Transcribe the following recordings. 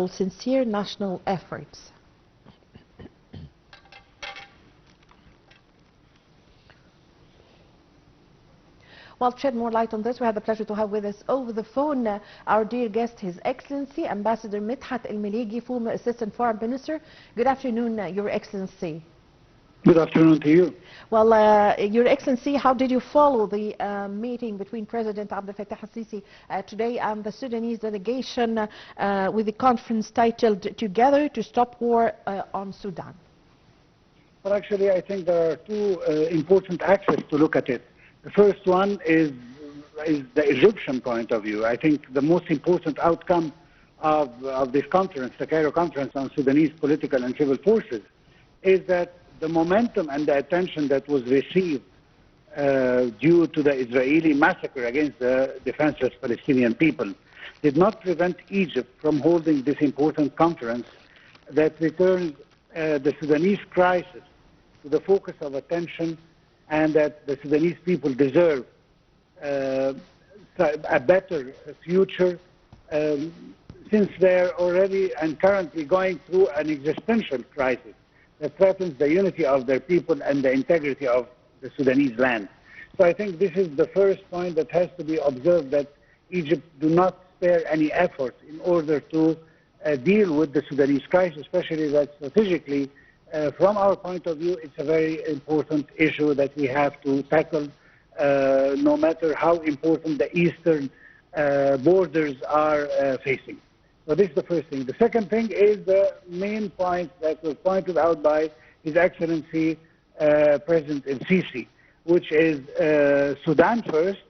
all sincere national efforts. Well, to shed more light on this, we have the pleasure to have with us over the phone our dear guest, His Excellency Ambassador Medhat Meligi, former Assistant Foreign Minister. Good afternoon, Your Excellency. Good afternoon to you. Well, Your Excellency, how did you follow the meeting between President Abdel Fattah al-Sisi today and the Sudanese delegation with the conference titled Together to Stop War on Sudan? Well, actually, I think there are two important axes to look at it. The first one is the Egyptian point of view. I think the most important outcome of this conference, the Cairo conference on Sudanese political and civil forces, is that the momentum and the attention that was received due to the Israeli massacre against the defenseless Palestinian people did not prevent Egypt from holding this important conference that returned the Sudanese crisis to the focus of attention, and that the Sudanese people deserve a better future since they're already and currently going through an existential crisis that threatens the unity of their people and the integrity of the Sudanese land. So I think this is the first point that has to be observed, that Egypt do not spare any effort in order to deal with the Sudanese crisis, especially that strategically, from our point of view, it's a very important issue that we have to tackle, no matter how important the eastern borders are facing. So this is the first thing. The second thing is the main point that was pointed out by His Excellency President el-Sisi, which is Sudan first,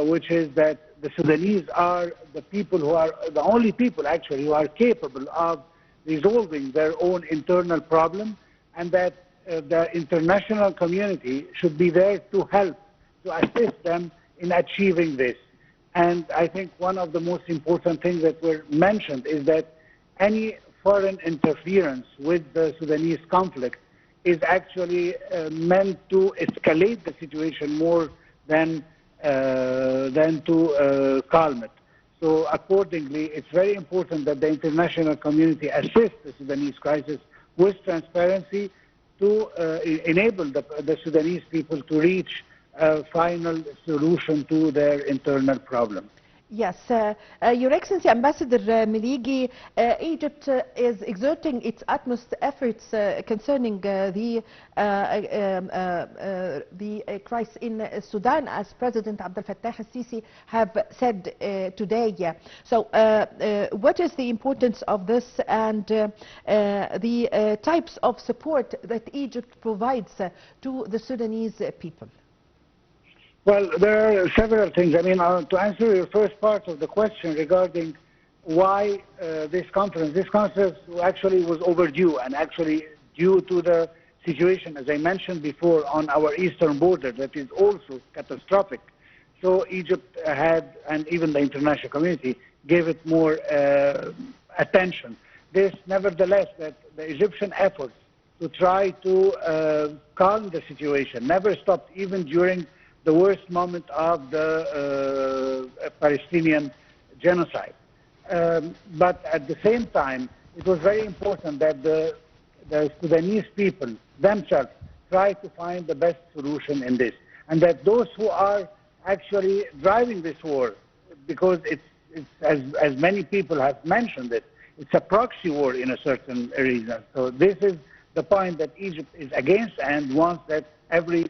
which is that the Sudanese are the people who are the only people actually who are capable of resolving their own internal problem, and that the international community should be there to help, to assist them in achieving this. And I think one of the most important things that were mentioned is that any foreign interference with the Sudanese conflict is actually meant to escalate the situation more than to calm it. So accordingly, it's very important that the international community assist the Sudanese crisis with transparency to enable the Sudanese people to reach a final solution to their internal problem. Yes, Your Excellency Ambassador Meligi, Egypt is exerting its utmost efforts concerning the crisis in Sudan, as President Abdel Fattah al-Sisi have said today. So, what is the importance of this and the types of support that Egypt provides to the Sudanese people? Well, there are several things. I mean, to answer your first part of the question regarding why this conference actually was overdue, and actually due to the situation, as I mentioned before, on our eastern border that is also catastrophic. So Egypt had, and even the international community, gave it more attention. This, nevertheless, that the Egyptian efforts to try to calm the situation never stopped, even during the worst moment of the Palestinian genocide. But at the same time, it was very important that the Sudanese people themselves try to find the best solution in this, and that those who are actually driving this war, because it's as many people have mentioned it, it's a proxy war in a certain region. So this is the point that Egypt is against, and wants that every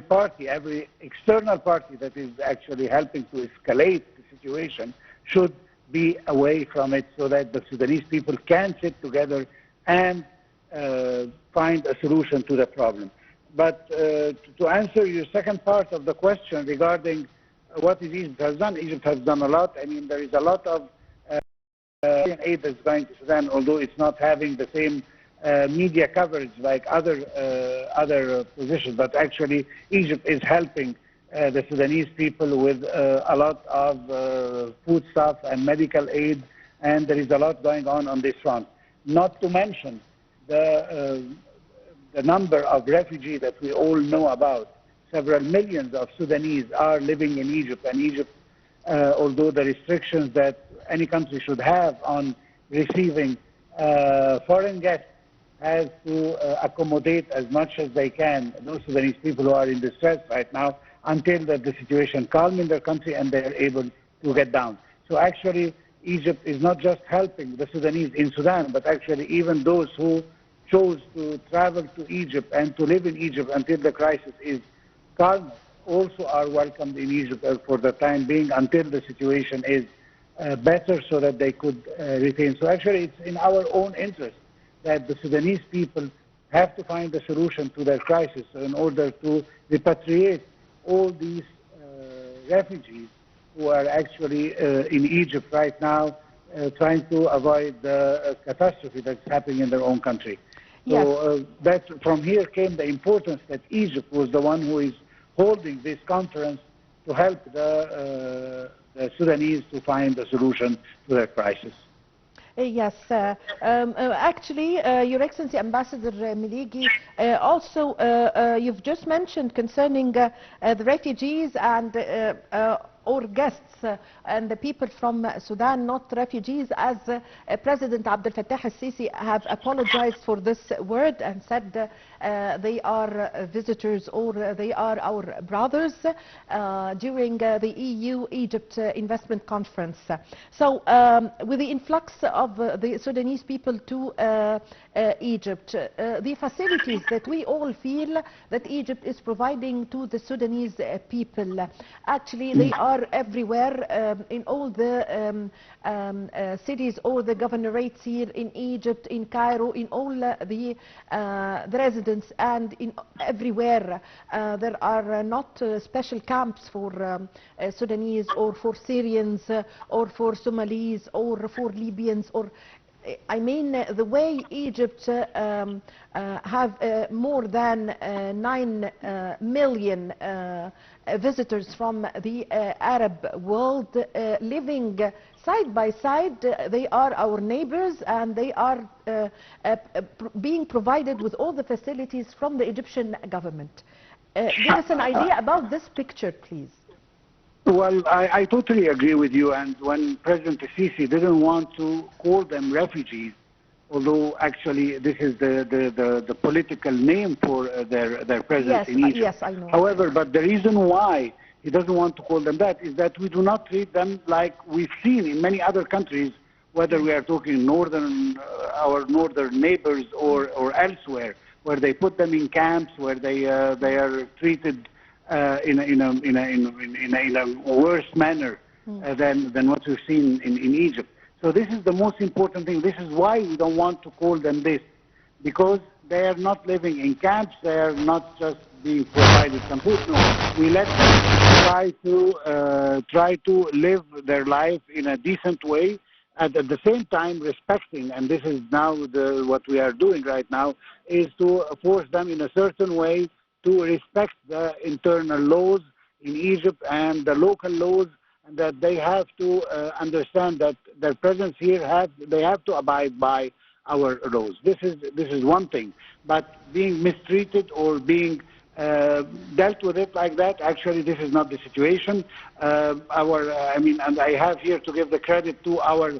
party, every external party that is actually helping to escalate the situation should be away from it, so that the Sudanese people can sit together and find a solution to the problem. But to answer your second part of the question regarding what Egypt has done a lot. I mean, there is a lot of aid that's going to Sudan, although it's not having the same media coverage like other positions, but actually Egypt is helping the Sudanese people with a lot of foodstuff and medical aid, and there is a lot going on this front. Not to mention the number of refugees that we all know about. Several millions of Sudanese are living in Egypt, and Egypt, although the restrictions that any country should have on receiving foreign guests has to accommodate as much as they can those Sudanese people who are in distress right now until that the situation calms in their country and they are able to get down. So actually, Egypt is not just helping the Sudanese in Sudan, but actually even those who chose to travel to Egypt and to live in Egypt until the crisis is calm also are welcomed in Egypt for the time being until the situation is better so that they could retain. So actually it's in our own interest that the Sudanese people have to find a solution to their crisis in order to repatriate all these refugees who are actually in Egypt right now trying to avoid the catastrophe that's happening in their own country. Yes. So that from here came the importance that Egypt was the one who is holding this conference to help the Sudanese to find a solution to their crisis. Yes, actually, Your Excellency Ambassador Meligi, also you've just mentioned concerning the refugees and or guests and the people from Sudan, not refugees, as President Abdel Fattah al-Sisi have apologized for this word and said they are visitors or they are our brothers during the EU-Egypt investment conference. So with the influx of the Sudanese people to Egypt, the facilities that we all feel that Egypt is providing to the Sudanese people, actually they are everywhere in all the cities or the governorates here in Egypt, in Cairo, in all the residents, and in everywhere there are not special camps for Sudanese or for Syrians or for Somalis or for Libyans or I mean, the way Egypt have more than 9 million visitors from the Arab world living side by side. They are our neighbors and they are being provided with all the facilities from the Egyptian government. Give us an idea about this picture, please. Well, I totally agree with you. And when President Sisi didn't want to call them refugees, although actually this is the political name for their presence in Egypt. Yes, I know. However, but the reason why he doesn't want to call them that is that we do not treat them like we've seen in many other countries, whether we are talking our northern neighbors or elsewhere, where they put them in camps, where they are treated in a worse manner than what we've seen in Egypt. So this is the most important thing. This is why we don't want to call them this, because they are not living in camps. They are not just being provided some food. No, we let them try to live their life in a decent way, and at the same time respecting. And this is now what we are doing right now, is to force them in a certain way to respect the internal laws in Egypt and the local laws, and that they have to understand that their presence here they have to abide by our laws. This is one thing, but being mistreated or being dealt with it like that, actually this is not the situation. And I have here to give the credit to our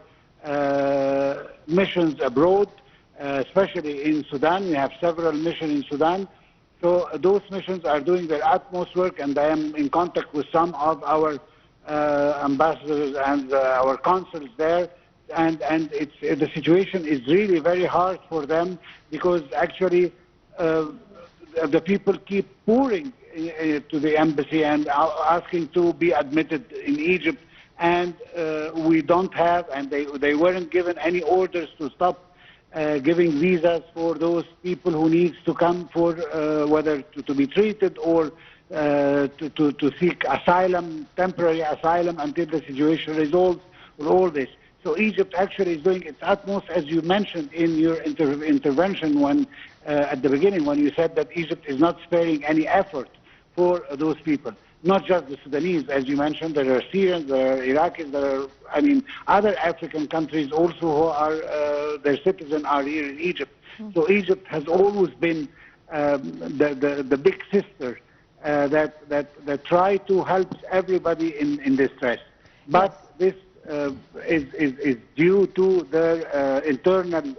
missions abroad, especially in Sudan. We have several missions in Sudan. So those missions are doing their utmost work, and I am in contact with some of our ambassadors and our consuls there, and the situation is really very hard for them, because actually the people keep pouring to the embassy and asking to be admitted in Egypt, and we don't have, and they weren't given any orders to stop giving visas for those people who needs to come for whether to be treated or to seek asylum, temporary asylum, until the situation resolves with all this. So Egypt actually is doing its utmost, as you mentioned in your intervention when at the beginning, when you said that Egypt is not sparing any effort for those people. Not just the Sudanese, as you mentioned, there are Syrians, there are Iraqis, there are, other African countries also who are, their citizens are here in Egypt. So Egypt has always been the big sister that try to help everybody in distress. But this is due to their internal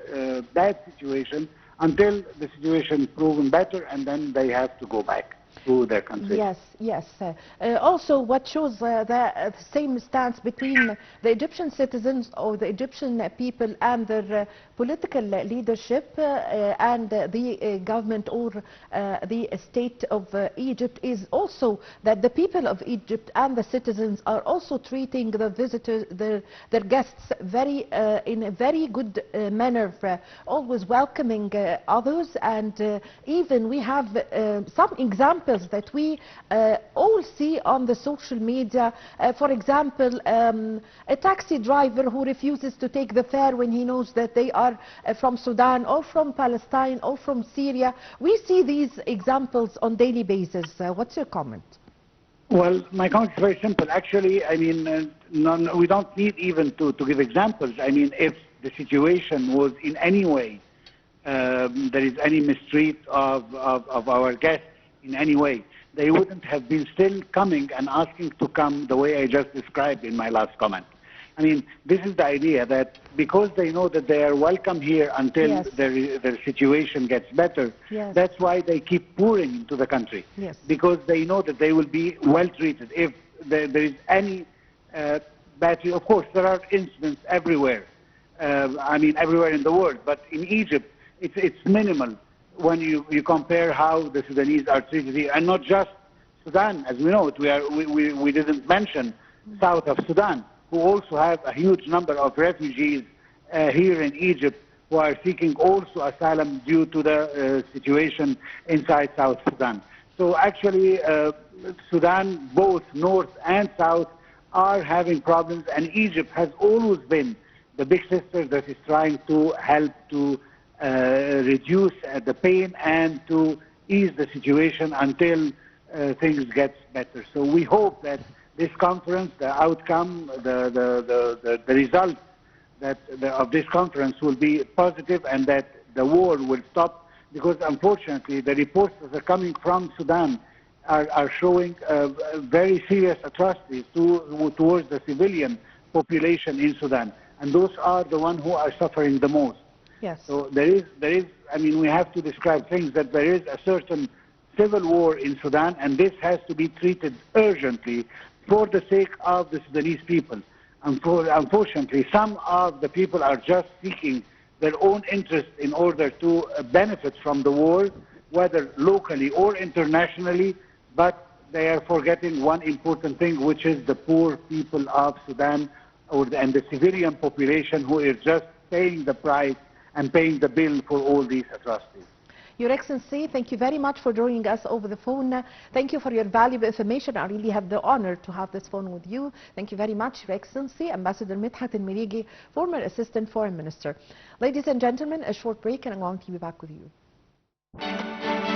bad situation until the situation is proven better, and then they have to go back to their country. Yes, yes. Also, what shows the same stance between the Egyptian citizens or the Egyptian people and their political leadership and the government or the state of Egypt is also that the people of Egypt and the citizens are also treating the visitors, their guests, in a very good manner, always welcoming others, and even we have some examples that we all see on the social media. For example, a taxi driver who refuses to take the fare when he knows that they are from Sudan or from Palestine or from Syria. We see these examples on daily basis. What's your comment? Well, my comment is very simple. Actually, I mean, we don't need even to give examples. I mean, if the situation was in any way, there is any mistreat of our guests in any way, they wouldn't have been still coming and asking to come the way I just described in my last comment. I mean, this is the idea that because they know that they are welcome here until Yes. their situation gets better, Yes. that's why they keep pouring into the country. Yes. Because they know that they will be well treated. If there is any battery, of course, there are incidents everywhere. I mean, everywhere in the world, but in Egypt, it's minimal when you compare how the Sudanese are treated here, and not just Sudan, as we know it. We didn't mention south of Sudan, who also have a huge number of refugees here in Egypt who are seeking also asylum due to the situation inside South Sudan. So actually, Sudan, both north and south, are having problems, and Egypt has always been the big sister that is trying to help to reduce the pain and to ease the situation until things get better. So we hope that this conference, the outcome, the result of this conference will be positive, and that the war will stop, because unfortunately the reports that are coming from Sudan are showing very serious atrocities towards the civilian population in Sudan, and those are the ones who are suffering the most. Yes. So there is, I mean, we have to describe things that there is a certain civil war in Sudan, and this has to be treated urgently for the sake of the Sudanese people. Unfortunately, some of the people are just seeking their own interest in order to benefit from the war, whether locally or internationally, but they are forgetting one important thing, which is the poor people of Sudan and the civilian population who is just paying the price and paying the bill for all these atrocities. Your Excellency, thank you very much for joining us over the phone. Thank you for your valuable information. I really have the honor to have this phone with you. Thank you very much, Your Excellency. Ambassador Medhat Meligi, former Assistant Foreign Minister. Ladies and gentlemen, a short break and I'm going to be back with you.